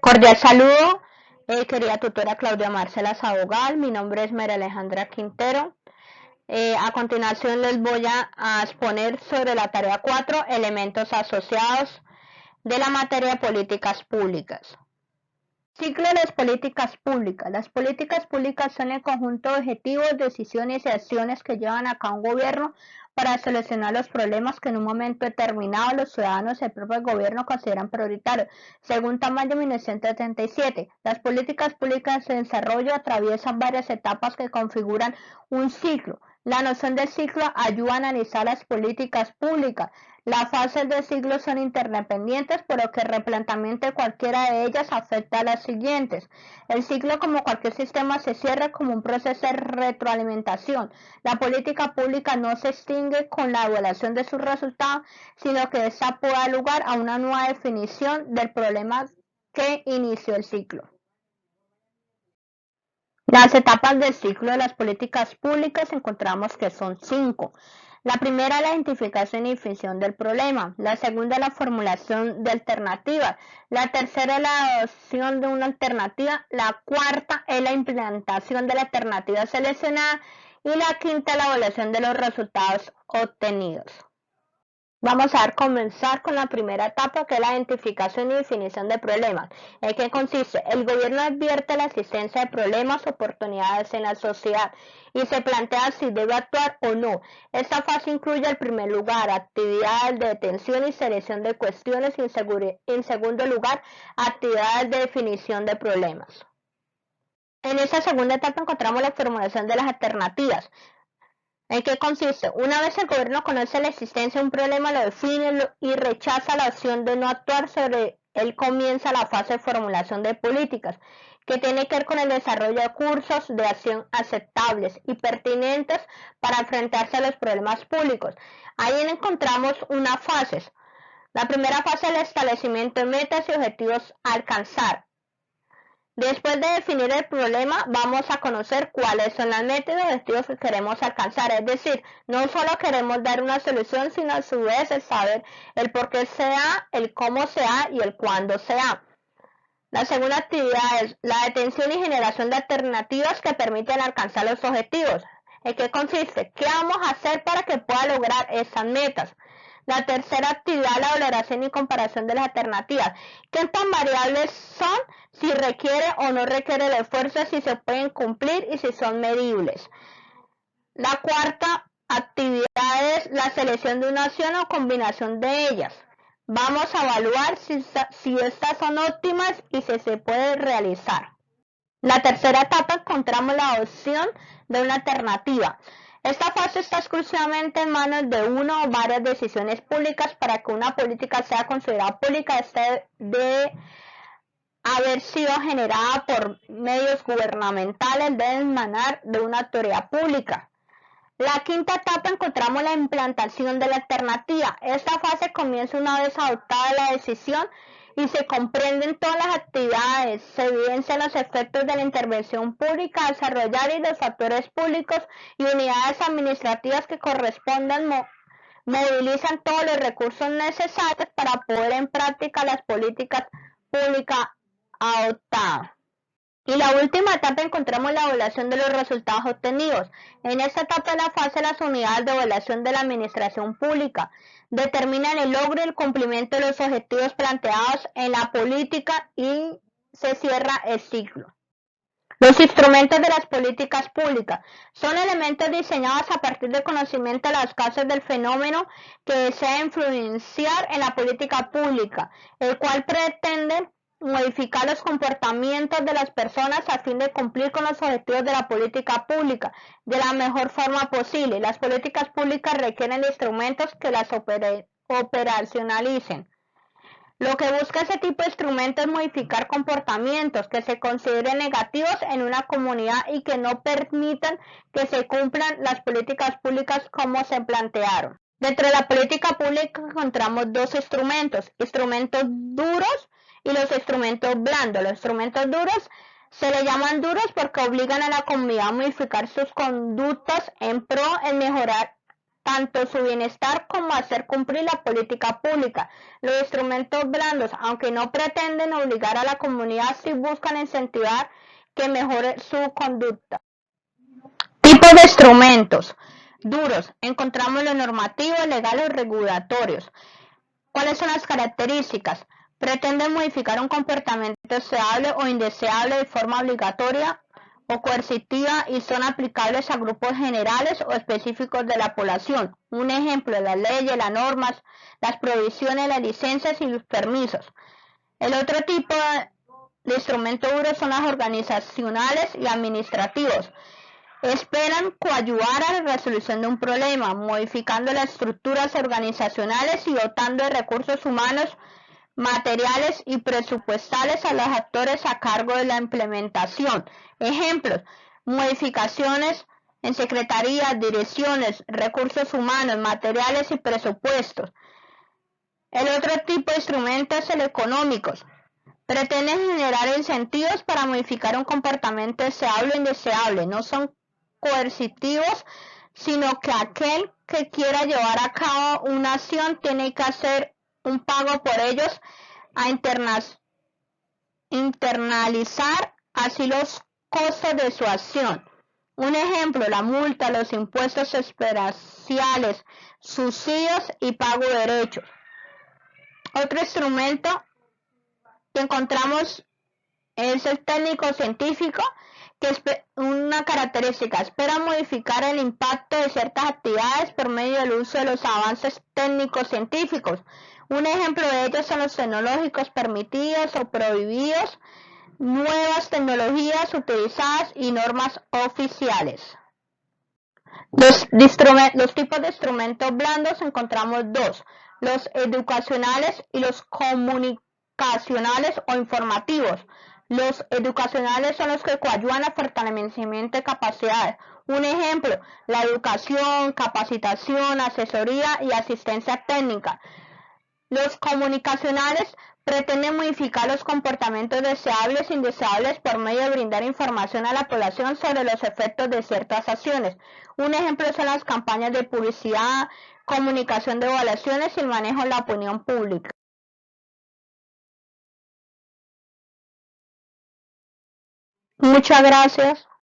Cordial saludo, querida tutora Claudia Marcela Sabogal. Mi nombre es María Alejandra Quintero. A continuación les voy a exponer sobre la tarea 4, elementos asociados de la materia de políticas públicas. Ciclo de las políticas públicas. Las políticas públicas son el conjunto de objetivos, decisiones y acciones que llevan a cabo un gobierno para solucionar los problemas que en un momento determinado los ciudadanos y el propio gobierno consideran prioritarios. Según Tamayo 1977, las políticas públicas en desarrollo atraviesan varias etapas que configuran un ciclo. La noción del ciclo ayuda a analizar las políticas públicas. Las fases del ciclo son interdependientes, por lo que el replanteamiento de cualquiera de ellas afecta a las siguientes. El ciclo, como cualquier sistema, se cierra como un proceso de retroalimentación. La política pública no se extingue con la evaluación de sus resultados, sino que esta puede dar lugar a una nueva definición del problema que inició el ciclo. Las etapas del ciclo de las políticas públicas encontramos que son 5. La primera es la identificación y definición del problema. La segunda es la formulación de alternativas. La tercera es la adopción de una alternativa. La cuarta es la implementación de la alternativa seleccionada. Y la quinta es la evaluación de los resultados obtenidos. Vamos a comenzar con la primera etapa, que es la identificación y definición de problemas. ¿En qué consiste? El gobierno advierte la existencia de problemas o oportunidades en la sociedad y se plantea si debe actuar o no. Esta fase incluye, en primer lugar, actividades de detención y selección de cuestiones y, en segundo lugar, actividades de definición de problemas. En esta segunda etapa encontramos la formulación de las alternativas. ¿En qué consiste? Una vez el gobierno conoce la existencia de un problema, lo define y rechaza la opción de no actuar sobre él, comienza la fase de formulación de políticas, que tiene que ver con el desarrollo de cursos de acción aceptables y pertinentes para enfrentarse a los problemas públicos. Ahí encontramos unas fases. La primera fase es el establecimiento de metas y objetivos a alcanzar. Después de definir el problema, vamos a conocer cuáles son las metas y objetivos que queremos alcanzar. Es decir, no solo queremos dar una solución, sino a su vez el saber el por qué se da, el cómo se da y el cuándo se da. La segunda actividad es la detención y generación de alternativas que permiten alcanzar los objetivos. ¿En qué consiste? ¿Qué vamos a hacer para que pueda lograr esas metas? La tercera actividad es la valoración y comparación de las alternativas. ¿Qué tan variables son? Si requiere o no requiere el esfuerzo, si se pueden cumplir y si son medibles. La cuarta actividad es la selección de una acción o combinación de ellas. Vamos a evaluar si estas son óptimas y si se puede realizar. La tercera etapa encontramos la adopción de una alternativa. Esta fase está exclusivamente en manos de una o varias decisiones públicas. Para que una política sea considerada pública, esta debe haber sido generada por medios gubernamentales, debe emanar de una autoridad pública. La quinta etapa encontramos la implantación de la alternativa. Esta fase comienza una vez adoptada la decisión y se comprenden todas las actividades, se evidencian los efectos de la intervención pública a desarrollar y los factores públicos y unidades administrativas que correspondan movilizan todos los recursos necesarios para poner en práctica las políticas públicas adoptadas. Y la última etapa encontramos la evaluación de los resultados obtenidos. En esta etapa de la fase, las unidades de evaluación de la administración pública determinan el logro y el cumplimiento de los objetivos planteados en la política y se cierra el ciclo. Los instrumentos de las políticas públicas son elementos diseñados a partir del conocimiento de las causas del fenómeno que desea influenciar en la política pública, el cual pretende modificar los comportamientos de las personas a fin de cumplir con los objetivos de la política pública de la mejor forma posible. Las políticas públicas requieren de instrumentos que las operacionalicen. Lo que busca ese tipo de instrumentos es modificar comportamientos que se consideren negativos en una comunidad y que no permitan que se cumplan las políticas públicas como se plantearon. Dentro de la política pública encontramos dos instrumentos duros y los instrumentos blandos. Los instrumentos duros se le llaman duros porque obligan a la comunidad a modificar sus conductas en pro de mejorar tanto su bienestar como hacer cumplir la política pública. Los instrumentos blandos, aunque no pretenden obligar a la comunidad, sí buscan incentivar que mejore su conducta. Tipos de instrumentos duros. Encontramos los normativos, legales o regulatorios. ¿Cuáles son las características? Pretenden modificar un comportamiento deseable o indeseable de forma obligatoria o coercitiva y son aplicables a grupos generales o específicos de la población. Un ejemplo, las leyes, las normas, las prohibiciones, las licencias y los permisos. El otro tipo de instrumentos duros son las organizacionales y administrativos. Esperan coadyuvar a la resolución de un problema, modificando las estructuras organizacionales y dotando de recursos humanos, materiales y presupuestales a los actores a cargo de la implementación. Ejemplos: modificaciones en secretarías, direcciones, recursos humanos, materiales y presupuestos. El otro tipo de instrumentos son los económicos. Pretenden generar incentivos para modificar un comportamiento deseable o indeseable. No son coercitivos, sino que aquel que quiera llevar a cabo una acción tiene que hacer un pago por ellos a internalizar así los costos de su acción. Un ejemplo, la multa, los impuestos especiales, subsidios y pago de derechos. Otro instrumento que encontramos es el técnico-científico, que es una característica, espera modificar el impacto de ciertas actividades por medio del uso de los avances técnicos científicos. Un ejemplo de ellos son los tecnológicos permitidos o prohibidos, nuevas tecnologías utilizadas y normas oficiales. Los tipos de instrumentos blandos encontramos dos: los educacionales y los comunicacionales o informativos. Los educacionales son los que coadyuvan al fortalecimiento de capacidades. Un ejemplo, la educación, capacitación, asesoría y asistencia técnica. Los comunicacionales pretenden modificar los comportamientos deseables e indeseables por medio de brindar información a la población sobre los efectos de ciertas acciones. Un ejemplo son las campañas de publicidad, comunicación de evaluaciones y el manejo de la opinión pública. Muchas gracias.